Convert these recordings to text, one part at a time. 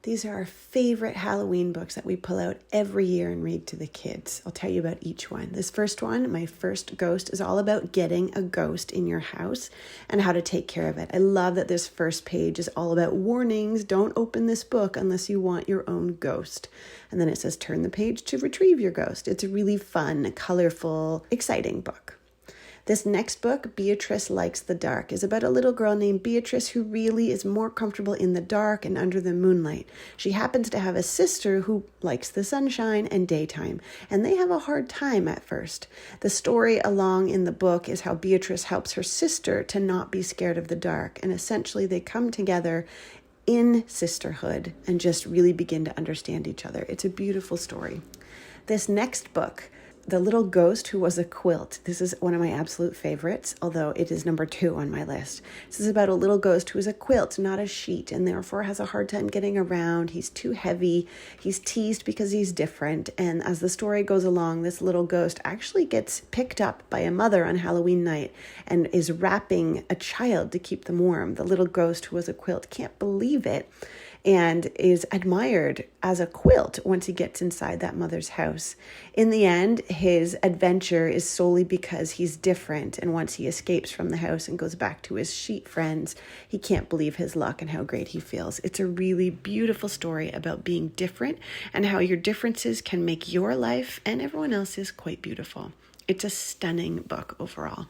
These are our favorite Halloween books that we pull out every year and read to the kids. I'll tell you about each one. This first one, My First Ghost, is all about getting a ghost in your house and how to take care of it. I love that this first page is all about warnings. Don't open this book unless you want your own ghost. And then it says, turn the page to retrieve your ghost. It's a really fun, colorful, exciting book. This next book, Beatrice Likes the Dark, is about a little girl named Beatrice who really is more comfortable in the dark and under the moonlight. She happens to have a sister who likes the sunshine and daytime, and they have a hard time at first. The story along in the book is how Beatrice helps her sister to not be scared of the dark, and essentially they come together in sisterhood and just really begin to understand each other. It's a beautiful story. This next book, The Little Ghost Who Was a Quilt. This is one of my absolute favorites, although it is number 2 on my list. This is about a little ghost who is a quilt, not a sheet, and therefore has a hard time getting around. He's too heavy. He's teased because he's different. And as the story goes along, this little ghost actually gets picked up by a mother on Halloween night and is wrapping a child to keep them warm. The little ghost who was a quilt can't believe it, and is admired as a quilt once he gets inside that mother's house. In the end, his adventure is solely because he's different, and once he escapes from the house and goes back to his sheet friends, he can't believe his luck and how great he feels. It's a really beautiful story about being different and how your differences can make your life and everyone else's quite beautiful. It's a stunning book overall.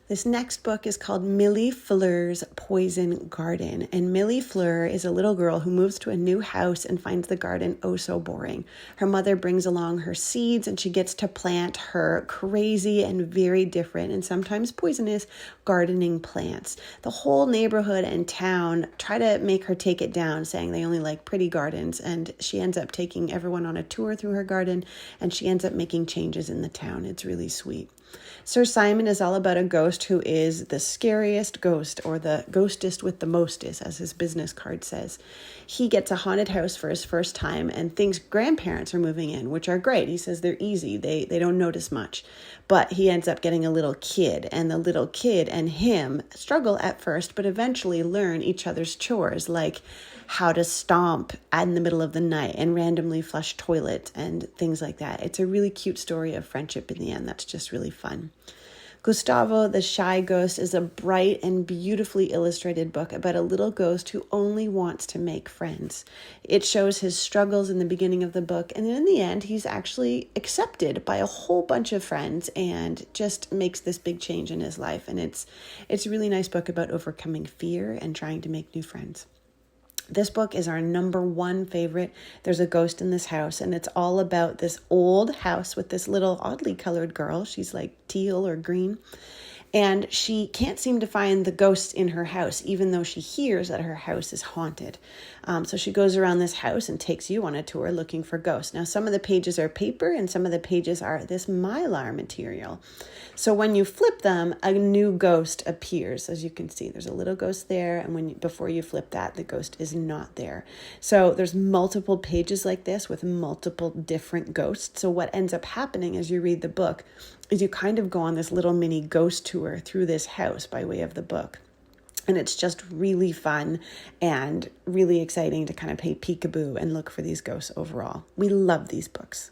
This next book is called Millie Fleur's Poison Garden. And Millie Fleur is a little girl who moves to a new house and finds the garden oh so boring. Her mother brings along her seeds and she gets to plant her crazy and very different and sometimes poisonous gardening plants. The whole neighborhood and town try to make her take it down, saying they only like pretty gardens. And she ends up taking everyone on a tour through her garden, and she ends up making changes in the town. It's really sweet. Sir Simon is all about a ghost who is the scariest ghost, or the ghostest with the mostest, as his business card says. He gets a haunted house for his first time and thinks grandparents are moving in, which are great. He says they're easy. They don't notice much. But he ends up getting a little kid, and the little kid and him struggle at first, but eventually learn each other's chores, like how to stomp in the middle of the night and randomly flush toilets and things like that. It's a really cute story of friendship in the end that's just really fun. Gustavo the Shy Ghost is a bright and beautifully illustrated book about a little ghost who only wants to make friends. It shows his struggles in the beginning of the book, and in the end, he's actually accepted by a whole bunch of friends and just makes this big change in his life. And it's a really nice book about overcoming fear and trying to make new friends. This book is our number 1 favorite. There's a ghost in this house, and it's all about this old house with this little oddly colored girl. She's like teal or green. And she can't seem to find the ghosts in her house, even though she hears that her house is haunted. So she goes around this house and takes you on a tour looking for ghosts. Now, some of the pages are paper and some of the pages are this mylar material. So when you flip them, a new ghost appears. As you can see, there's a little ghost there. And before you flip that, the ghost is not there. So there's multiple pages like this with multiple different ghosts. So what ends up happening as you read the book is you kind of go on this little mini ghost tour through this house by way of the book. And it's just really fun and really exciting to kind of play peekaboo and look for these ghosts overall. We love these books.